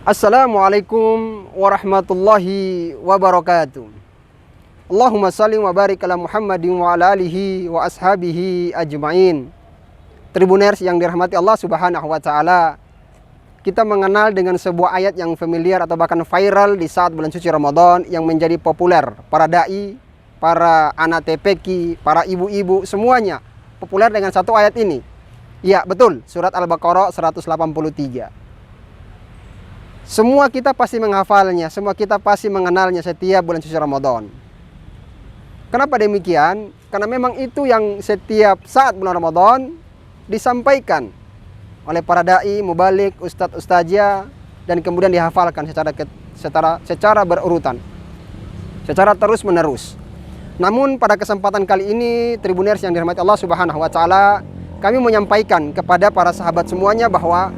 Assalamualaikum warahmatullahi wabarakatuh. Allahumma salli wa barik ala Muhammadin wa ala alihi wa ashabihi ajma'in. Tribuners yang dirahmati Allah Subhanahu wa taala. Kita mengenal dengan sebuah ayat yang familiar atau bahkan viral di saat bulan suci Ramadan yang menjadi populer. Para dai, para anak TPQ, para ibu-ibu semuanya populer dengan satu ayat ini. Ya, betul, surat Al-Baqarah 183. Semua kita pasti menghafalnya, semua kita pasti mengenalnya setiap bulan suci Ramadan. Kenapa demikian? Karena memang itu yang setiap saat bulan Ramadan disampaikan oleh para dai, mubalik, ustadz, ustazah, dan kemudian dihafalkan secara berurutan, secara terus menerus. Namun pada kesempatan kali ini, Tribuners yang dirahmati Allah Subhanahu wa taala, kami menyampaikan kepada para sahabat semuanya bahwa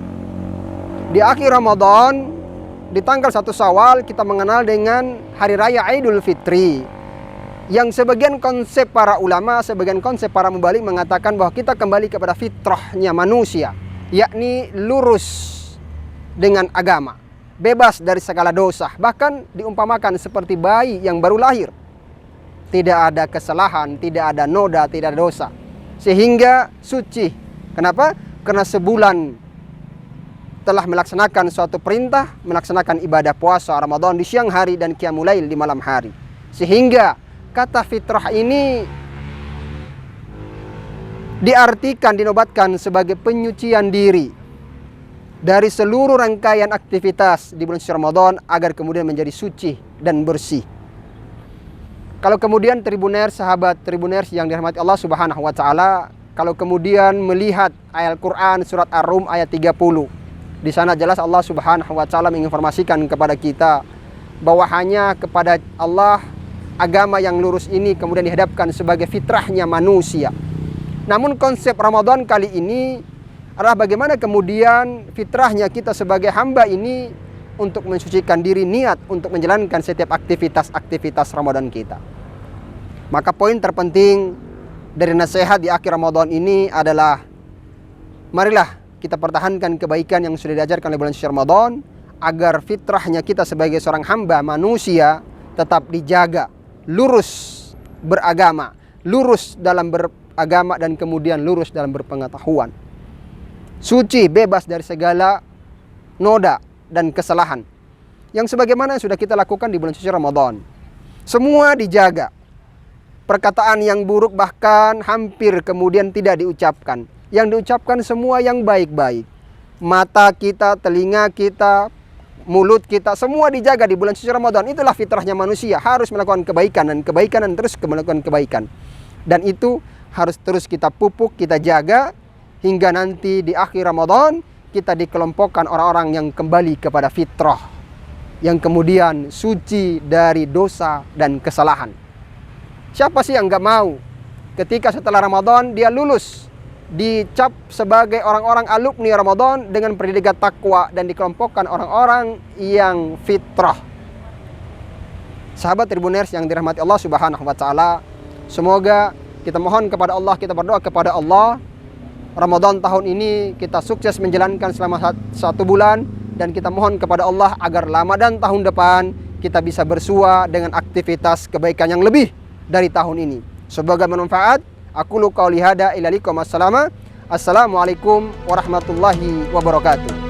di akhir Ramadan, di tanggal 1 Syawal, kita mengenal dengan Hari Raya Idul Fitri. Yang sebagian konsep para ulama, sebagian konsep para mubalik mengatakan bahwa kita kembali kepada fitrahnya manusia, yakni lurus dengan agama, bebas dari segala dosa. Bahkan diumpamakan seperti bayi yang baru lahir. Tidak ada kesalahan, tidak ada noda, tidak ada dosa. Sehingga suci. Kenapa? Karena sebulan telah melaksanakan suatu perintah, melaksanakan ibadah puasa Ramadan di siang hari dan qiyamul lail di malam hari. Sehingga kata fitrah ini diartikan, dinobatkan sebagai penyucian diri dari seluruh rangkaian aktivitas di bulan suci Ramadan agar kemudian menjadi suci dan bersih. Kalau kemudian Tribuners, sahabat Tribuners yang dirahmati Allah Subhanahu wa taala, kalau kemudian melihat ayat Al-Qur'an surat Ar-Rum ayat 30, di sana jelas Allah Subhanahu wa taala menginformasikan kepada kita bahwa hanya kepada Allah agama yang lurus ini kemudian dihadapkan sebagai fitrahnya manusia. Namun konsep Ramadan kali ini adalah bagaimana kemudian fitrahnya kita sebagai hamba ini untuk mensucikan diri, niat untuk menjalankan setiap aktivitas Ramadan kita. Maka poin terpenting dari nasihat di akhir Ramadan ini adalah marilah kita pertahankan kebaikan yang sudah diajarkan oleh bulan suci Ramadan agar fitrahnya kita sebagai seorang hamba manusia tetap dijaga, lurus beragama, lurus dalam beragama dan kemudian lurus dalam berpengetahuan. Suci, bebas dari segala noda dan kesalahan. Yang sebagaimana sudah kita lakukan di bulan suci Ramadan. Semua dijaga. Perkataan yang buruk bahkan hampir kemudian tidak diucapkan. Yang diucapkan semua yang baik-baik. Mata kita, telinga kita, mulut kita, semua dijaga di bulan suci Ramadan. Itulah fitrahnya manusia, harus melakukan kebaikan dan terus melakukan kebaikan. Dan itu harus terus kita pupuk, kita jaga hingga nanti di akhir Ramadan kita dikelompokkan orang-orang yang kembali kepada fitrah, yang kemudian suci dari dosa dan kesalahan. Siapa sih yang gak mau ketika setelah Ramadan dia lulus, dicap sebagai orang-orang alumni Ramadan dengan predikat takwa dan dikelompokkan orang-orang yang fitrah. Sahabat Tribuners yang dirahmati Allah Subhanahu wa taala, semoga kita mohon kepada Allah, kita berdoa kepada Allah, Ramadan tahun ini kita sukses menjalankan selama 1 bulan, dan kita mohon kepada Allah agar Ramadan tahun depan kita bisa bersua dengan aktivitas kebaikan yang lebih dari tahun ini. Semoga bermanfaat. Aku qauli hada ila likum. Assalamualaikum warahmatullahi wabarakatuh.